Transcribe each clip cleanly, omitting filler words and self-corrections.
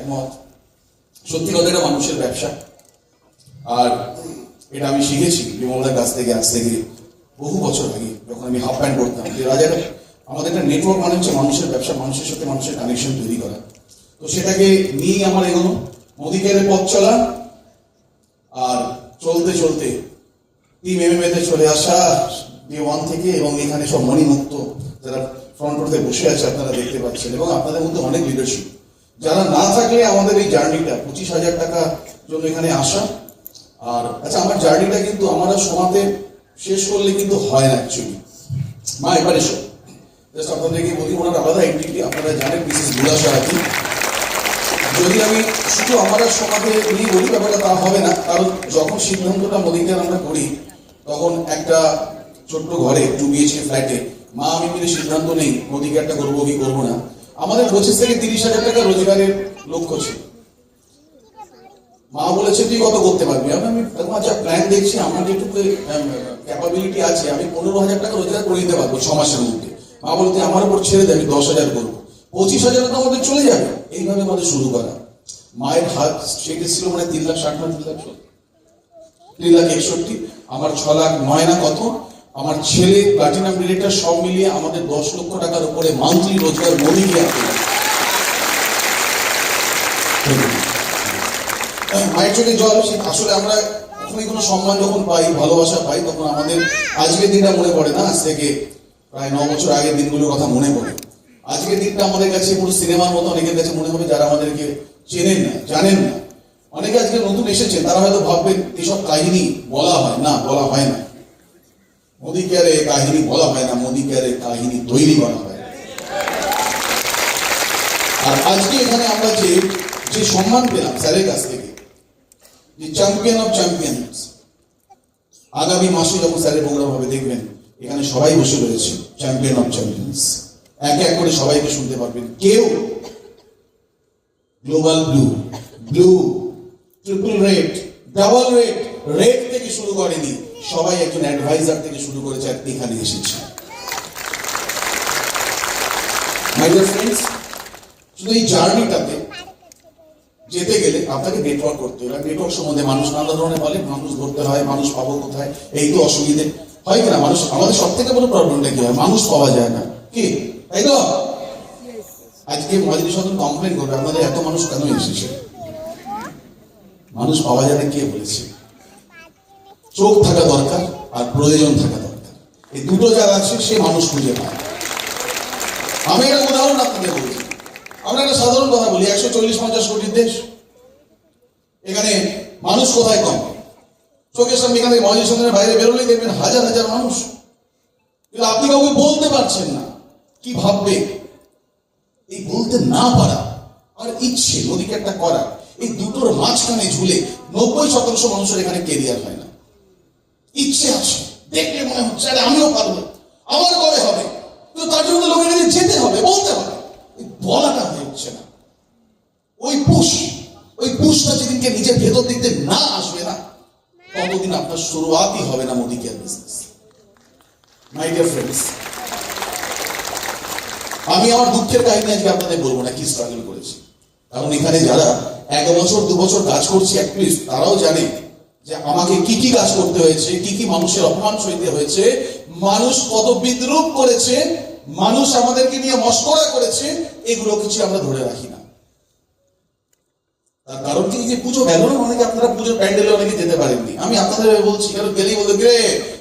একমত। সত্যি কথা, এটা মানুষের ব্যবসা। আর এটা আমি শিখেছি বিমলদার কাছ থেকে আজ থেকে বহু বছর আগে, যখন আমি হাফ প্যান্ট করতাম। যে রাজার আমাদের একটা নেটওয়ার্ক মানে হচ্ছে মানুষের ব্যবসা, মানুষের সাথে মানুষের কানেকশন তৈরি করা। তো সেটাকে নিয়ে আমার এগোনো, মোদি কেয়ারের পথ চলা, আর চলতে চলতে টিম MMA-তে চলে আসা ডে 1 থেকে, এবং এখানে সব মণিমুক্ত যারা ফ্রন্ট রোতে বসে আছে আপনারা দেখতে পাচ্ছেন, এবং আপনাদের মধ্যে অনেক লিডারশিপ। যারা না থাকলে আমাদের এই জার্নিটা 25,000 টাকা জন্য এখানে আসা। আর আচ্ছা, আমার জার্নিটা কিন্তু আমরা সমাতে শেষ করলে কিন্তু হয় না অ্যাকচুয়ালি। মা এবার এসো, জাস্ট আপনাদেরকে বলি, ওনার আলাদা এন্টিটি, আপনারা জানেন মিসেস বুলাশা আছি। যদি আমি শুধু আমরা সমাজে নিয়ে বলি ব্যাপারটা তা হবে না, কারণ যখন সিদ্ধান্তটা মোদিকে আমরা করি তখন একটা ছোট্ট ঘরে 2 BHK ফ্ল্যাটে মা আমি মিলে সিদ্ধান্ত নেই মোদিকে একটা করবো কি করবো না। আমাদের 25 থেকে 30,000 টাকা রোজগারের লক্ষ্য ছিল। মা বলেছে তুই কত করতে পারবি? আমি যা প্ল্যান দেখছি আমার যেটুকু ক্যাপাবিলিটি আছে, আমি 15,000 টাকা রোজগার করে দিতে পারবো 6 মাসের মধ্যে। মা বলতে আমার উপর ছেড়ে দে, আমি 10,000 করবো, 25,000 তো আমাদের চলে যাবে। এইভাবে আমাদের শুরু করা। মায়ের হাত সেটা ছিল মানে 3,60,000 না 3,61,000, আমার 6,09,000 না কত, আমার ছেলে প্লাটিনাম ডিরেক্টর, সব মিলিয়ে আমাদের 10 লক্ষ টাকার উপরে মান্থলি রোজগার মোদিকে মায়ের চোখে জল। আসলে আমরা কখনই কোনো সম্মান যখন পাই, ভালোবাসা পাই, তখন আমাদের আজকের দিনটা মনে পড়ে না, আজ থেকে প্রায় 9 বছর আগের দিনগুলোর কথা মনে পড়ে। আজকের দিনটা আমাদের কাছে পুরো সিনেমার মতো অনেকের কাছে মনে হবে, যারা আমাদেরকে চেনেন না, জানেন না। অনেকে আজকে নতুন এসেছেন, তারা হয়তো ভাববেন এসব কাহিনী বলা হয় না, বলা হয় না। মোদি কেয়ারে কাহিনী বলা হয় না, মোদি কেয়ারে কাহিনী তৈরি করা হয়। আর আজকে এখানে আমরা যে সম্মান পেলাম স্যারের কাছ থেকে, যে চ্যাম্পিয়ন অফ চ্যাম্পিয়ন্স, আগামী মাসে যখন স্যারের প্রোগ্রাম হবে দেখবেন এখানে সবাই বসে রয়েছে চ্যাম্পিয়ন অফ চ্যাম্পিয়ন্স। এক এক করে সবাইকে শুনতে পারবেন। কেউ global blue, triple red, double red, red থেকে শুরু করেনি, সবাই একজন অ্যাডভাইজার থেকে শুরু করেছে, এখানে এসেছে। মাই ডিয়ার ফ্রেন্ডস, শুধু এই জার্নিটাতে যেতে গেলে আপনাকে নেটওয়ার্ক করতে হবে। নেটওয়ার্ক সম্বন্ধে মানুষ নানা ধরনের বলে, মানুষ ধরতে হয়, মানুষ পাবো কোথায়, এই তো অসুবিধে হয় কিনা। মানুষ, আমাদের সব থেকে বড় প্রবলেমটা কি হয়, মানুষ পাওয়া যায় না, কি তাই তো? আজকে মজলিস সদন কমপ্লেন করবে আপনাদের এত মানুষ কেন এসেছে। মানুষ পাওয়া যায় না কে বলেছে? চোখ থাকা দরকার আর প্রয়োজন থাকা দরকার, এই দুটো যারা আছে সে মানুষ খুঁজে পায়। আমি একটা উদাহরণ আপনাদের বলছি। আমরা একটা সাধারণ কথা বলি, 140-50 কোটির দেশ, এখানে মানুষ কোথায় কম? চোখের সামনে এখানে মজলিস সদনের বাইরে বেরোলেই দেখবেন হাজার হাজার মানুষ, কিন্তু আপনি কাউকে বলতে পারছেন না। কি ভাববে? এই বলতে না পারা আর ইচ্ছে মোদিকে একটা করা, এই দুটোর মাঝখানে ঝুলে 90% মানুষের এখানে কেরিয়ার হয় না। ইচ্ছে আছে, দেখলে মনে হচ্ছে আরে আমিও পারবো, আমার কবে হবে, কিন্তু তার জন্য লোকের কাছে যেতে হবে, বলতে হবে। বলাটা হচ্ছে না। ওই পুশটা যেদিনকে নিজের ভেতর দিতে না আসবে না, ততদিন আপনার শুরুয়াতই হবে না Modi care business. My dear friends, আমি আমার দুঃখের কাহিনী আজকে আপনাদের বলবো না কি স্ট্রাগল করেছি, কারণ এখানে যারা 1 বছর 2 বছর কাজ করছে অ্যাটলিস্ট তারাও জানে যে আমাকে কি কি কাজ করতে হয়েছে, কি কি মানুষের অপমান সইতে হয়েছে, মানুষ কত বিদ্রুপ করেছে, মানুষ আমাদেরকে নিয়ে মস্করা করেছে, এগুলো কিছু আমরা ধরে রাখি না। তার কারণ কি, যে পুজো গেল না, অনেকে আপনারা পুজোর প্যান্ডেলে অনেকে যেতে পারেননি। আমি আপনাদের বলছি, কারণ গেলেই বলতে গে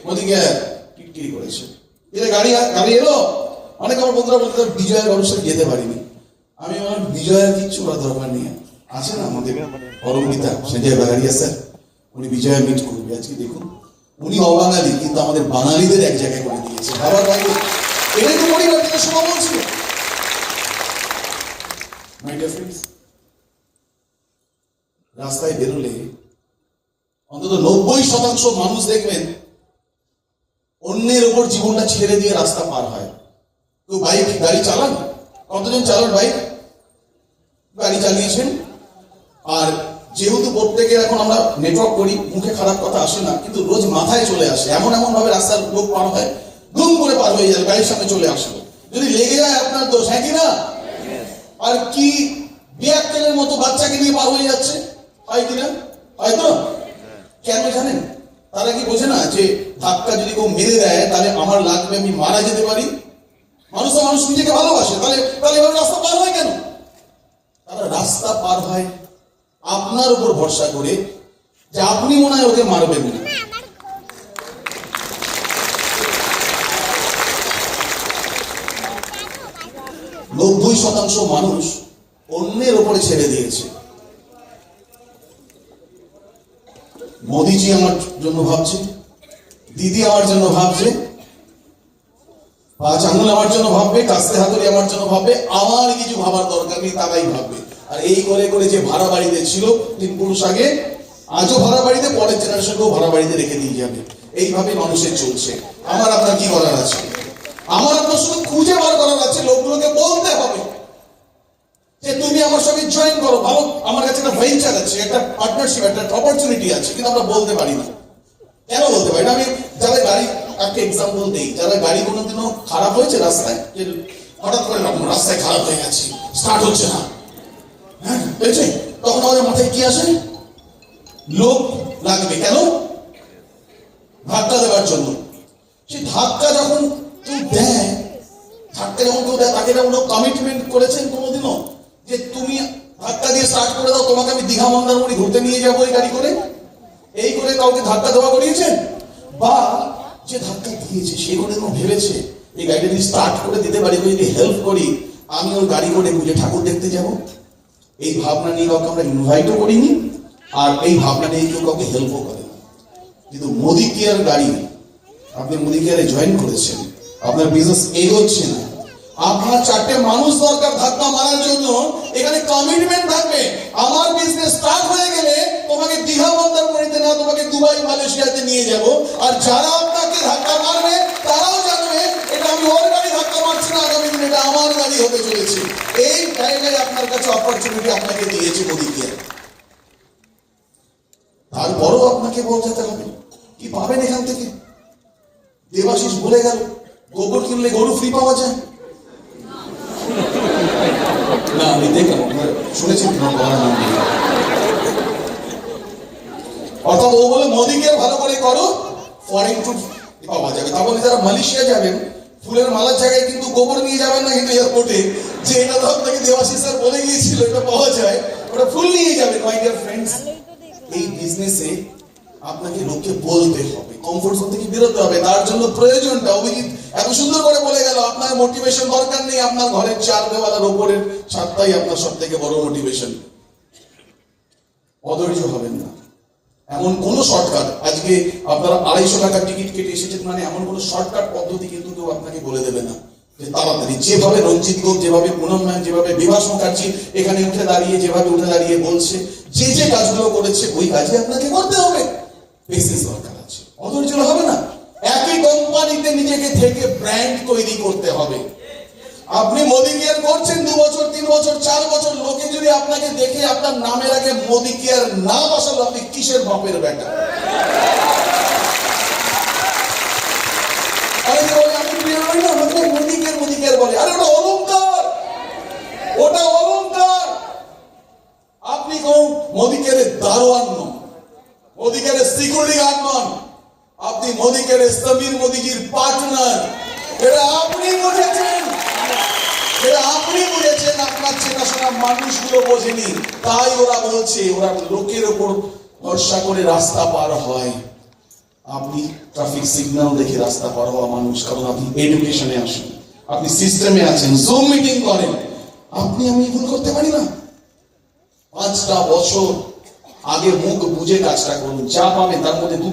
মোদি কেয়ার টিটকিরি করেছে, গাড়ি এলো। অনেক আমার বন্ধুরা বলতে বিজয়ের অনুষ্ঠানে যেতে পারিনি। আমি আমার বিজয়ের কিচ্ছু করার দরকার নেই, আছে না আমাদের পরমপিতা সঞ্জয় বাগারিয়া স্যার, উনি বিজয় মিট করবে। আজকে দেখুন, উনি অবাঙালি কিন্তু আমাদের বাঙালিদের এক জায়গায় করে দিয়েছে। বাবার বাইরে এটাই তো পরিবার থেকে শোভা বলছিল। মাই ডিয়ার ফ্রেন্ডস, রাস্তায় বেরোলে অন্তত 90% মানুষ দেখবেন অন্যের ওপর জীবনটা ছেড়ে দিয়ে রাস্তা পার হয়। তো বাইক গাড়ি চালান, কতজন চালান বাইক? গাড়ি চালিয়েছেন। আর যেহেতু প্রত্যেকের এখন আমরা নেটওয়ার্ক করি, মুখে খারাপ কথা আসে না, কিন্তু রোজ মাথায় চলে আসে। এমন ভাবে রাস্তার লোক পার হয়, দুম করে পার হয়ে যায়, গাড়ির সামনে চলে আসলো, যদি লেগে যায় আপনার দোষ, হ্যাঁ কি না? আর কি বিয়াক্কেলের মতো বাচ্চাকে নিয়ে পার হয়ে যাচ্ছে, হয় কিনা? হয়তো। কেন জানেন? তারা কি বোঝে না যে ধাক্কা যদি কেউ মেরে দেয় তাহলে আমার লাগবে, আমি মারা যেতে পারি। মানুষ তো মানুষ নিজেকে ভালোবাসে, তাহলে তাহলে এভাবে রাস্তা পার হয় কেন? তারা রাস্তা পার হয় আপনার উপর ভরসা করে যে আপনি মনে হয় ওকে মারবেন না। 90% মানুষ অন্যের উপরে ছেড়ে দিয়েছে। মোদিজি আমার জন্য ভাবছে, দিদি আমার জন্য ভাবছে, 5 আঙুল আমার জন্য ভাববে, কাস্তে হাতুড়ি আমার জন্য ভাববে, আমার কিছু ভাবার দরকার নেই, তারাই ভাববে। আর এই করে করে যে ভাড়া বাড়িতে ছিল 3 পুরুষ আগে, আজও ভাড়া বাড়িতে, পরের জেনারেশনকেও ভাড়া বাড়িতে রেখে দিয়ে যাবে। এইভাবে মানুষের চলছে। আমার আপনার কি করার আছে? আমার আপনার শুধু খুঁজে বার করার আছে, লোকগুলোকে বলতে হবে যে তুমি আমার সঙ্গে জয়েন করো। ভালো, আমার কাছে একটা ভেঞ্চার আছে, একটা পার্টনারশিপ, একটা অপরচুনিটি আছে, কিন্তু আমরা বলতে পারি না। কেন বলতে পারি না? আমি যারা গাড়ি, একটা এক্সাম্পল দিই, যারা গাড়ি কোনোদিনও খারাপ হয়েছে রাস্তায়, যে হঠাৎ করে রাস্তায় খারাপ হয়ে গেছে, স্টার্ট হচ্ছে না, হ্যাঁ হয়েছে, তখন আমাদের মাথায় কি আসে? লোক লাগবে। কেন? ধাক্কা দেওয়ার জন্য। সে ধাক্কা যখন কেউ দেয়, তাকে কোনো কমিটমেন্ট করেছেন কোনোদিনও যে তুমি ধাক্কা দিয়ে স্টার্ট করে দাও, তোমাকে আমি দীঘা মন্দারমণি ঘুরতে নিয়ে যাবো এই গাড়ি করে? এই করে কাউকে ধাক্কা দেওয়া করিয়েছেন? বা যে ধাক্কা দিয়েছে সে কোনোদিনও ভেবেছে এই গাড়িটা যদি স্টার্ট করে দিতে পারি, যদি হেল্প করি, আমি ওর গাড়ি করে পুজো ঠাকুর দেখতে যাব? এই ভাবনা নিয়ে কাউকে আমরা ইনভাইটও করিনি, আর এই ভাবনা নিয়ে কেউ কাউকে হেল্পও করে না। কিন্তু মোদি কেয়ার গাড়ি, আপনি মোদি কেয়ারে জয়েন করেছেন, আপনার বিজনেস এগোচ্ছে না, আপনার 4টে মানুষ দরকার ধাক্কা মারার জন্য। এখানে কমিটমেন্ট থাকবে, আমার বিজনেস স্টার্ট হয়ে গেলে তোমাকে দীঘা মন্দারমণিতে না, তোমাকে দুবাই মালয়েশিয়াতে নিয়ে যাব। আর যারা আপনাকে ধাক্কা মারবে তারাও জানবে এটা আমি ওর গাড়ি ধাক্কা মারছি না, আগামী দিন এটা আমার গাড়ি হতে চলেছে। এই জায়গায় আপনার কাছে অপরচুনিটি আপনাকে দিয়েছে মোদি কেয়ার। তারপরও আপনাকে বোঝাতে হবে কি পাবেন এখান থেকে। দেবাশিস বলে গেল গোবর কিনলে গরু ফ্রি পাওয়া যায় না। আমি দেখলাম, শুনেছি অর্থাৎ ও বলে মোদিকে ভালো করে করো, ফরেন ট্যুর পাওয়া যাবে। তা বলে যারা মালয়েশিয়া যাবেন, ফুলের মালার জায়গায় কিন্তু গোবর নিয়ে যাবেন না কিন্তু এয়ারপোর্টে, যে এটা তো আপনাকে দেবাশিস স্যার বলে গিয়েছিল এটা পাওয়া যায়, ওটা ফুল নিয়ে যাবেন। মাই ডিয়ার ফ্রেন্ডস, এই বিজনেসে আপনাকে লোককে বলতে হবে, কমফোর্ট জোন থেকে বেরোতে হবে। তার জন্য প্রয়োজনটা অভিজিৎ এত সুন্দর করে বলে গেল, আপনার মোটিভেশন দরকার নেই, আপনার ঘরের 4 দেওয়ালের উপরের ছাদটাই আপনার সব থেকে বড় মোটিভেশন। অধৈর্য হবেন না। এমন কোন শর্টকাট, আজকে আপনারা 250 টাকার টিকিট কেটে এসেছেন মানে এমন কোন শর্টকাট পদ্ধতি কিন্তু কেউ আপনাকে বলে দেবে না যে তাড়াতাড়ি। যেভাবে রঞ্জিত গোপ, যেভাবে পুনম ম্যাম, যেভাবে বিভাস মুখার্জি এখানে উঠে দাঁড়িয়ে বলছে, যে যে কাজগুলো করেছে ওই কাজই আপনাকে করতে হবে। পেশেন্স দরকার আছে, অধৈর্য হবে না। একই কোম্পানিতে নিজেকে থেকে ব্র্যান্ড তৈরি করতে হবে। আপনি মোদি কেয়ার করছেন 2 বছর, 3 বছর, 4 বছর, লোকে যদি আপনাকে দেখে আপনার নামের আগে মোদি কেয়ার না বসালো, আপনি কিসের বাপের বেটা? মোদি কেয়ার বলে, আরে ওটা অলংকার, ওটা অলংকার। আপনি কোন মোদি কেয়ারের দারোয়ান নন, মোদি কেয়ারের সিকিউরিটি গার্ড নন, আপনি মোদি কেয়ারের সমীর মোদিজির পার্টনার। এটা আপনি বুঝেছেন, আপনার চেনাশোনা মানুষগুলো বোঝেনি, তাই ওরা বলছে ওরা লোকের উপর ভরসা করে রাস্তা পার হয়। আপনি ট্রাফিক সিগন্যাল দেখে রাস্তা পার হওয়া মানুষ, কারণ আপনি এডুকেশনে আসেন, আপনি সিস্টেমে আছেন, জুম মিটিং করেন। আমি ভুল করতে পারি না। 5টা বছর আগে মুখ বুঝে কাজটা করুন, যা পাবেন তার মধ্যে